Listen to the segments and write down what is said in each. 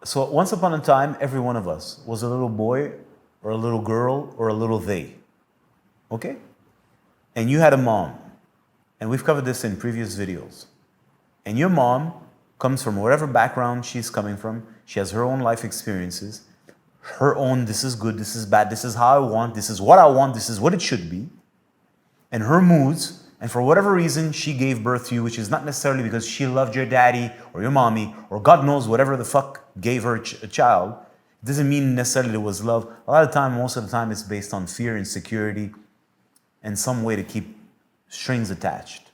So once upon a time, every one of us was a little boy or a little girl or a little they. Okay? And you had a mom. And we've covered this in previous videos. And your mom comes from whatever background she's coming from. She has her own life experiences. Her own, this is good, this is bad, this is how I want, this is what I want, this is what it should be. And her moods, and for whatever reason she gave birth to you, which is not necessarily because she loved your daddy or your mommy, or God knows whatever the fuck gave her a child, it doesn't mean necessarily it was love. A lot of the time, most of the time, it's based on fear, insecurity, and some way to keep strings attached.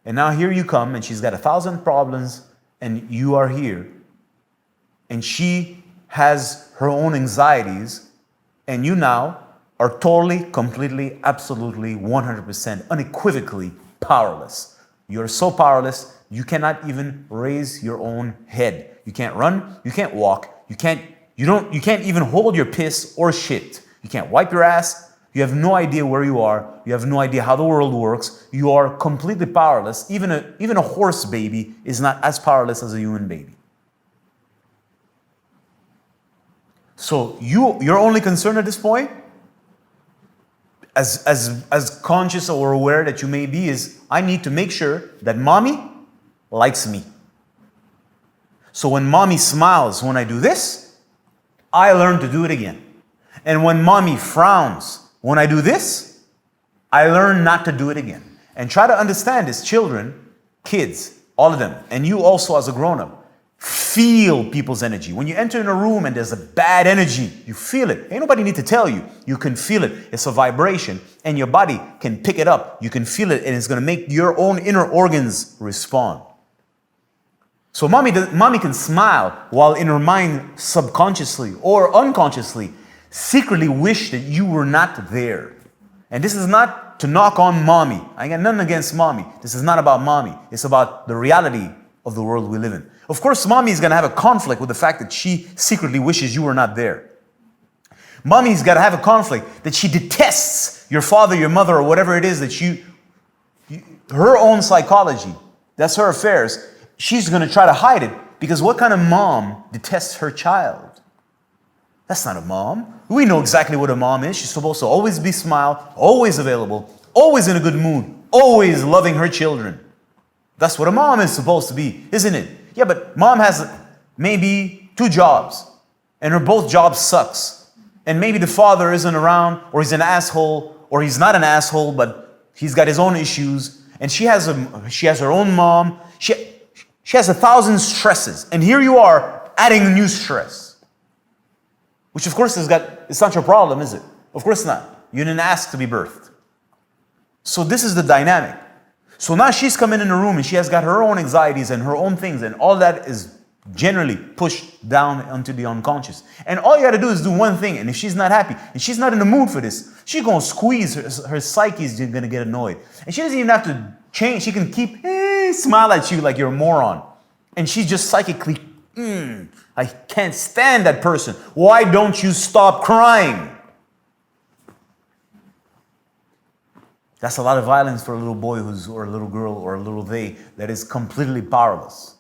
And now here you come, and she's got 1,000 problems, and you are here, and she has her own anxieties, and you now are totally, completely, absolutely, 100%, unequivocally powerless. You're so powerless, you cannot even raise your own head. You can't run, you can't walk, you can't even hold your piss or shit. You can't wipe your ass. You have no idea where you are. You have no idea how the world works. You are completely powerless. Even a horse baby is not as powerless as a human baby. So your only concern at this point, as conscious or aware that you may be, is I need to make sure that mommy likes me. So when mommy smiles when I do this, I learn to do it again. And when mommy frowns when I do this, I learn not to do it again. And try to understand this, children, kids, all of them, and you also as a grown-up, feel people's energy. When you enter in a room and there's a bad energy, you feel it. Ain't nobody need to tell you. You can feel it. It's a vibration, and your body can pick it up. You can feel it, and it's going to make your own inner organs respond. So mommy can smile while in her mind subconsciously or unconsciously secretly wish that you were not there. And this is not to knock on mommy. I got nothing against mommy. This is not about mommy. It's about the reality of the world we live in. Of course, mommy is going to have a conflict with the fact that she secretly wishes you were not there. Mommy's got to have a conflict that she detests your father, your mother, or whatever it is that her own psychology, that's her affairs. She's going to try to hide it, because what kind of mom detests her child? That's not a mom. We know exactly what a mom is. She's supposed to always be smile, always available, always in a good mood, always loving her children. That's what a mom is supposed to be, isn't it? Yeah, but mom has maybe 2 jobs, and her both jobs sucks. And maybe the father isn't around, or he's an asshole, or he's not an asshole, but he's got his own issues. And she has her own mom. She has 1,000 stresses. And here you are adding a new stress. Which of course it's not your problem, is it? Of course not. You didn't ask to be birthed. So this is the dynamic. So now she's coming in the room and she has got her own anxieties and her own things, and all that is generally pushed down onto the unconscious. And all you got to do is do one thing, and if she's not happy and she's not in the mood for this, she's going to squeeze, her psyche is going to get annoyed. And she doesn't even have to change. She can keep smile at you like you're a moron. And she's just psychically, I can't stand that person. Why don't you stop crying? That's a lot of violence for a little boy or a little girl or a little they that is completely powerless.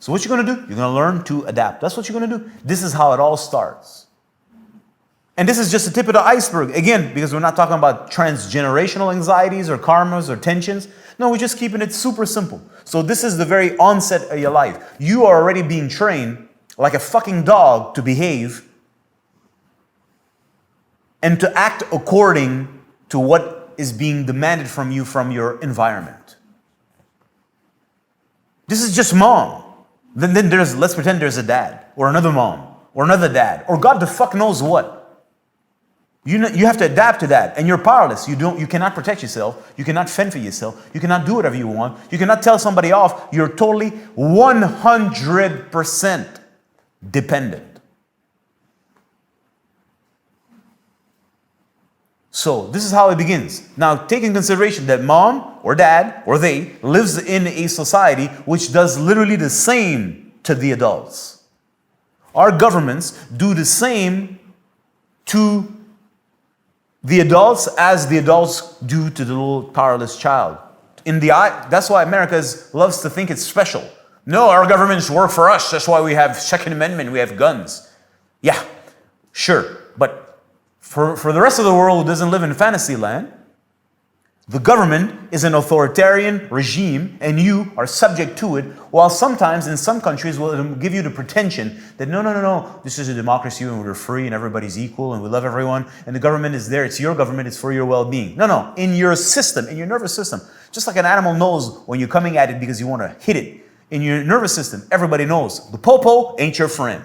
So what you're going to do? You're going to learn to adapt. That's what you're going to do. This is how it all starts. And this is just the tip of the iceberg. Again, because we're not talking about transgenerational anxieties or karmas or tensions. No, we're just keeping it super simple. So this is the very onset of your life. You are already being trained like a fucking dog to behave and to act according to what is being demanded from you from your environment. This is just mom. Then let's pretend there's a dad or another mom or another dad or God the fuck knows what. You have to adapt to that, and you're powerless. You cannot protect yourself. You cannot fend for yourself. You cannot do whatever you want. You cannot tell somebody off. You're totally 100% dependent. So this is how it begins. Now, take in consideration that mom or dad or they lives in a society which does literally the same to the adults. Our governments do the same to the adults as the adults do to the little powerless child. That's why America loves to think it's special. No, our governments work for us. That's why we have Second Amendment, we have guns. Yeah, sure. But for the rest of the world who doesn't live in fantasy land, the government is an authoritarian regime and you are subject to it, while sometimes in some countries will give you the pretension that no, this is a democracy and we're free and everybody's equal and we love everyone and the government is there, it's your government, it's for your well-being. No, in your system, in your nervous system, just like an animal knows when you're coming at it because you want to hit it, in your nervous system, everybody knows the popo ain't your friend.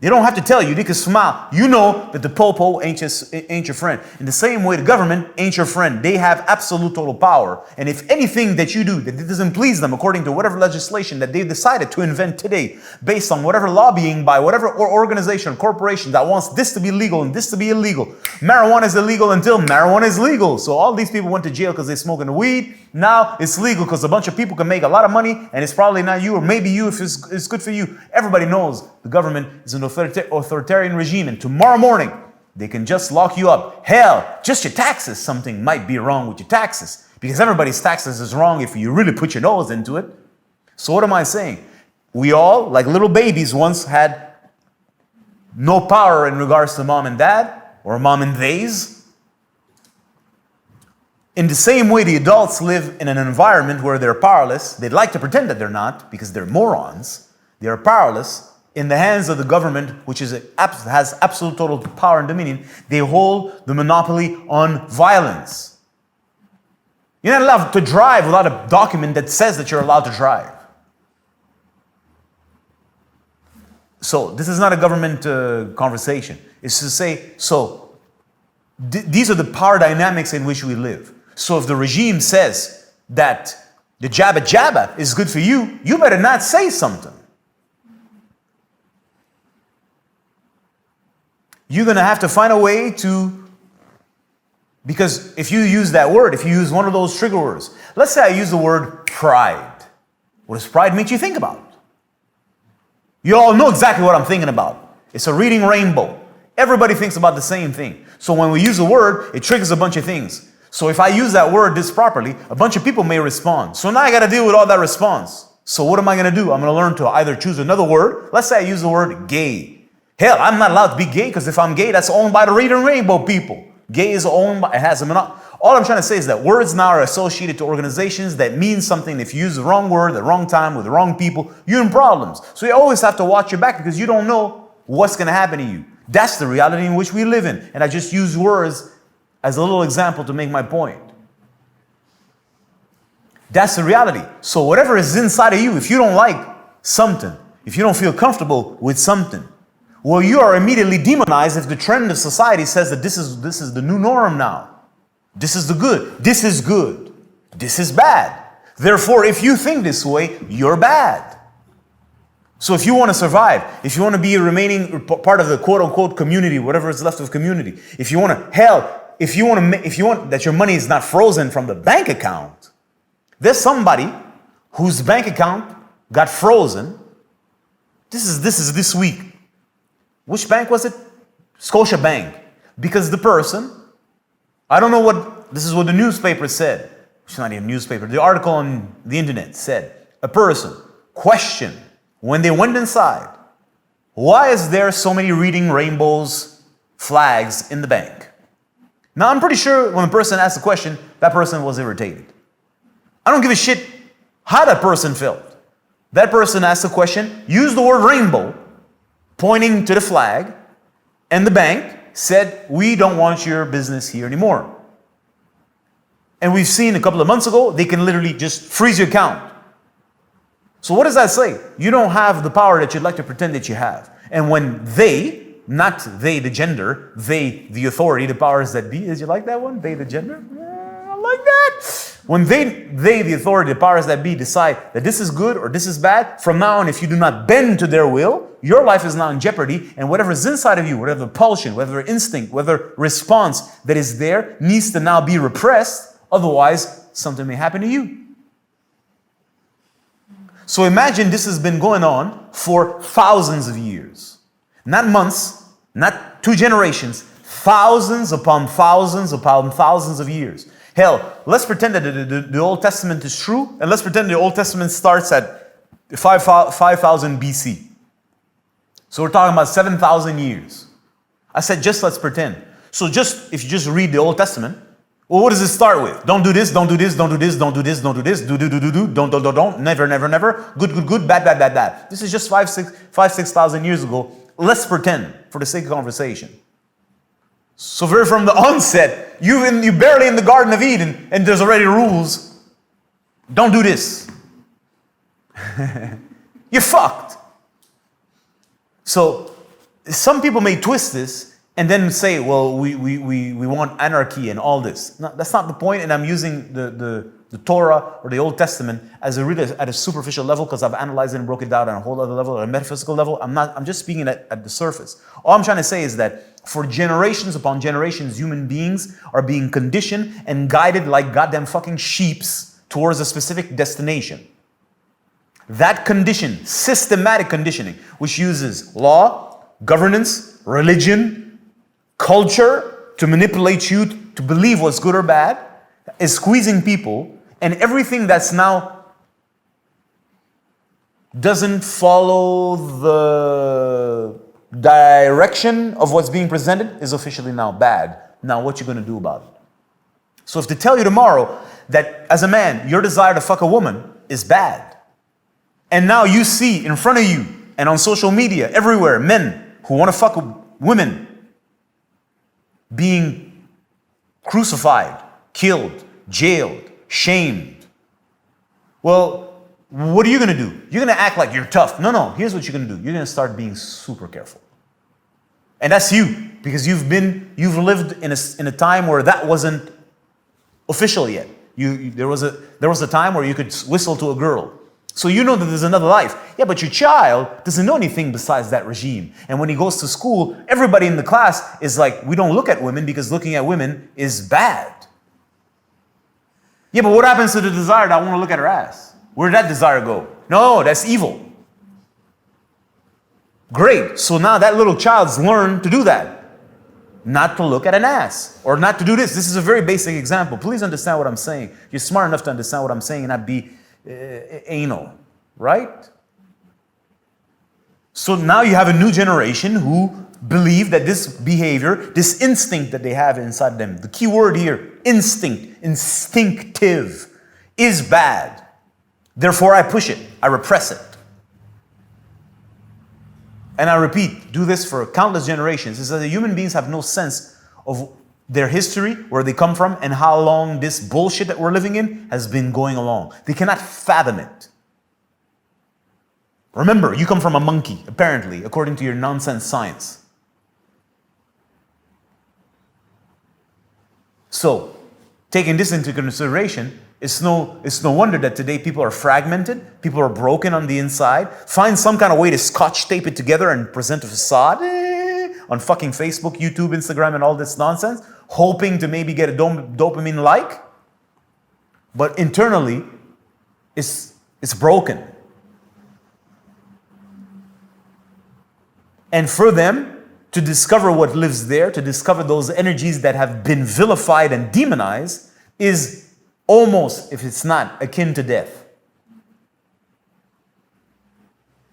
They don't have to tell you, they can smile. You know that the popo ain't your friend. In the same way, the government ain't your friend. They have absolute total power. And if anything that you do that doesn't please them according to whatever legislation that they've decided to invent today, based on whatever lobbying by whatever organization or corporation that wants this to be legal and this to be illegal. Marijuana is illegal until marijuana is legal. So all these people went to jail because they're smoking weed. Now it's legal because a bunch of people can make a lot of money and it's probably not you or maybe you if it's good for you. Everybody knows the government is an authoritarian regime and tomorrow morning they can just lock you up. Hell, just your taxes. Something might be wrong with your taxes because everybody's taxes is wrong if you really put your nose into it. So what am I saying? We all, like little babies, once had no power in regards to mom and dad or mom and theys. In the same way, the adults live in an environment where they're powerless. They'd like to pretend that they're not because they're morons. They're powerless in the hands of the government, which has absolute total power and dominion. They hold the monopoly on violence. You're not allowed to drive without a document that says that you're allowed to drive. So this is not a government conversation. It's to say, these are the power dynamics in which we live. So if the regime says that the jabba jabba is good for you, you better not say something. You're going to have to find a way to, because if you use that word, if you use one of those trigger words, let's say I use the word pride. What does pride make you think about? You all know exactly what I'm thinking about. It's a reading rainbow. Everybody thinks about the same thing. So when we use a word, it triggers a bunch of things. So if I use that word this properly, a bunch of people may respond. So now I got to deal with all that response. So what am I going to do? I'm going to learn to either choose another word. Let's say I use the word gay. Hell, I'm not allowed to be gay because if I'm gay, that's owned by the reading rainbow people. Gay is owned by, it has a monopoly. All I'm trying to say is that words now are associated to organizations that mean something. If you use the wrong word, the wrong time, with the wrong people, you're in problems. So you always have to watch your back because you don't know what's going to happen to you. That's the reality in which we live in. And I just use words as a little example to make my point. That's the reality. So whatever is inside of you, if you don't like something, if you don't feel comfortable with something, well, you are immediately demonized if the trend of society says that this is the new norm now. This is the good. This is good. This is bad. Therefore, if you think this way, you're bad. So if you want to survive, if you want to be a remaining part of the quote-unquote community, whatever is left of community, if you want to, if you want that your money is not frozen from the bank account, there's somebody whose bank account got frozen. This is this week. Which bank was it? Scotia Bank. Because the person, I don't know what, this is what the newspaper said. It's not even a newspaper. The article on the internet said, a person questioned when they went inside, why is there so many reading rainbows flags in the bank? Now, I'm pretty sure when the person asked the question, that person was irritated. I don't give a shit how that person felt. That person asked the question, used the word rainbow, pointing to the flag, and the bank said, we don't want your business here anymore. And we've seen a couple of months ago, they can literally just freeze your account. So what does that say? You don't have the power that you'd like to pretend that you have. And when they, not they the gender, they the authority, the powers that be, did you like that one? They the gender? I like that. When they the authority, the powers that be decide that this is good or this is bad, from now on, if you do not bend to their will, your life is now in jeopardy, and whatever is inside of you, whatever pulsion, whatever instinct, whatever response that is there needs to now be repressed, otherwise something may happen to you. So imagine this has been going on for thousands of years. Not months, not 2 generations, thousands upon thousands upon thousands of years. Hell, let's pretend that the Old Testament is true, and let's pretend the Old Testament starts at 5,000 BC. So we're talking about 7,000 years. I said, just let's pretend. So if you just read the Old Testament, well, what does it start with? Don't do this, don't do this, don't do this, don't do this, don't do this, do, don't, never, never, never, good, bad, bad, bad, bad. This is just 6,000 years ago. Let's pretend for the sake of conversation. So from the onset, you're barely in the Garden of Eden and there's already rules. Don't do this. You're fucked. So some people may twist this and then say, well, we want anarchy and all this. No, that's not the point, and I'm using the Torah or the Old Testament as at a superficial level because I've analyzed it and broke it down on a whole other level, or a metaphysical level. I'm just speaking at the surface. All I'm trying to say is that for generations upon generations, human beings are being conditioned and guided like goddamn fucking sheeps towards a specific destination. That condition, systematic conditioning, which uses law, governance, religion, culture to manipulate you to believe what's good or bad, is squeezing people, and everything that's now doesn't follow the direction of what's being presented is officially now bad. Now what you going to do about it? So if they tell you tomorrow that as a man, your desire to fuck a woman is bad, and now you see in front of you and on social media everywhere men who want to fuck women being crucified, killed, jailed, shamed. Well, what are you going to do? You're going to act like you're tough. No, here's what you're going to do. You're going to start being super careful. And that's you, because you've lived in a time where that wasn't official yet. There was a time where you could whistle to a girl. So you know that there's another life. Yeah, but your child doesn't know anything besides that regime. And when he goes to school, everybody in the class is like, we don't look at women because looking at women is bad. Yeah, but what happens to the desire that I want to look at her ass? Where did that desire go? No, that's evil. Great. So now that little child's learned to do that. Not to look at an ass or not to do this. This is a very basic example. Please understand what I'm saying. You're smart enough to understand what I'm saying and not be anal, right? So now you have a new generation who believe that this behavior, this instinct that they have inside them, the key word here, instinct, instinctive, is bad. Therefore, I push it, I repress it. And I repeat, do this for countless generations, is that the human beings have no sense of their history, where they come from, and how long this bullshit that we're living in has been going along. They cannot fathom it. Remember, you come from a monkey, apparently, according to your nonsense science. So, taking this into consideration, it's no wonder that today people are fragmented, people are broken on the inside. Find some kind of way to scotch tape it together and present a facade on fucking Facebook, YouTube, Instagram, and all this nonsense, hoping to maybe get a dopamine like. But internally, it's broken. And for them to discover what lives there, to discover those energies that have been vilified and demonized, is almost, if it's not, akin to death.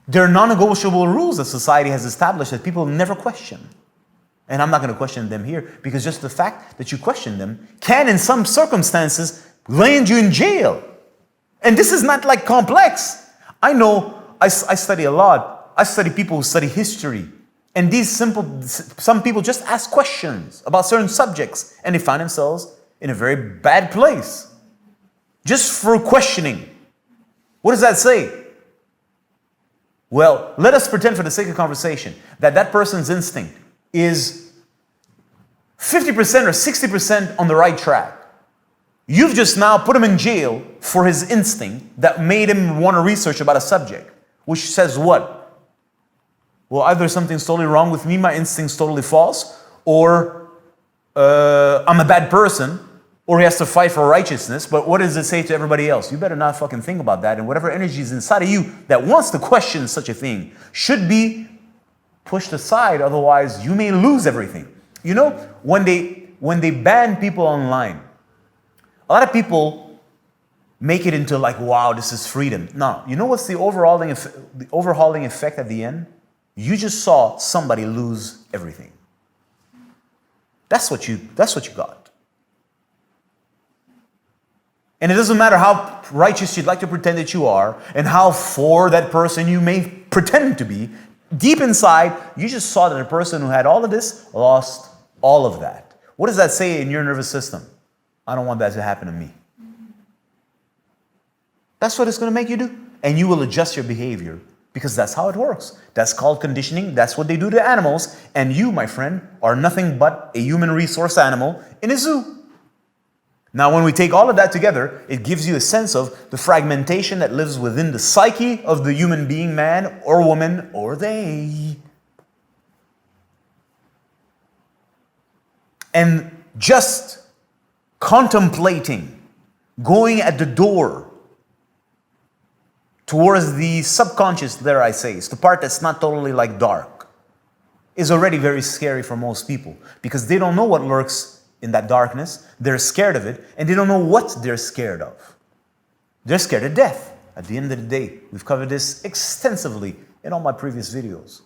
There are non-negotiable rules that society has established that people never question. And I'm not going to question them here, because just the fact that you question them can, in some circumstances, land you in jail. And this is not like complex. I know, I study a lot. I study people who study history. And some people just ask questions about certain subjects, and they find themselves in a very bad place. Just for questioning. What does that say? Well, let us pretend for the sake of conversation that person's instinct is 50% or 60% on the right track. You've just now put him in jail for his instinct that made him want to research about a subject, which says what? Well, either something's totally wrong with me, my instinct's totally false, or I'm a bad person, or he has to fight for righteousness. But what does it say to everybody else? You better not fucking think about that. And whatever energy is inside of you that wants to question such a thing should be pushed aside. Otherwise, you may lose everything. You know, when they ban people online, a lot of people make it into like, wow, this is freedom. No, you know what's the overhauling effect at the end? You just saw somebody lose everything. That's what you got. And it doesn't matter how righteous you'd like to pretend that you are and how for that person you may pretend to be. Deep inside, you just saw that a person who had all of this lost all of that. What does that say in your nervous system? I don't want that to happen to me. That's what it's going to make you do. And you will adjust your behavior because that's how it works. That's called conditioning. That's what they do to animals. And you, my friend, are nothing but a human resource animal in a zoo. Now, when we take all of that together, it gives you a sense of the fragmentation that lives within the psyche of the human being, man or woman, or they. And just contemplating, going at the door towards the subconscious, dare I say, it's the part that's not totally like dark, is already very scary for most people because they don't know what lurks in that darkness. They're scared of it, and they don't know what they're scared of. They're scared of death. At the end of the day, we've covered this extensively in all my previous videos.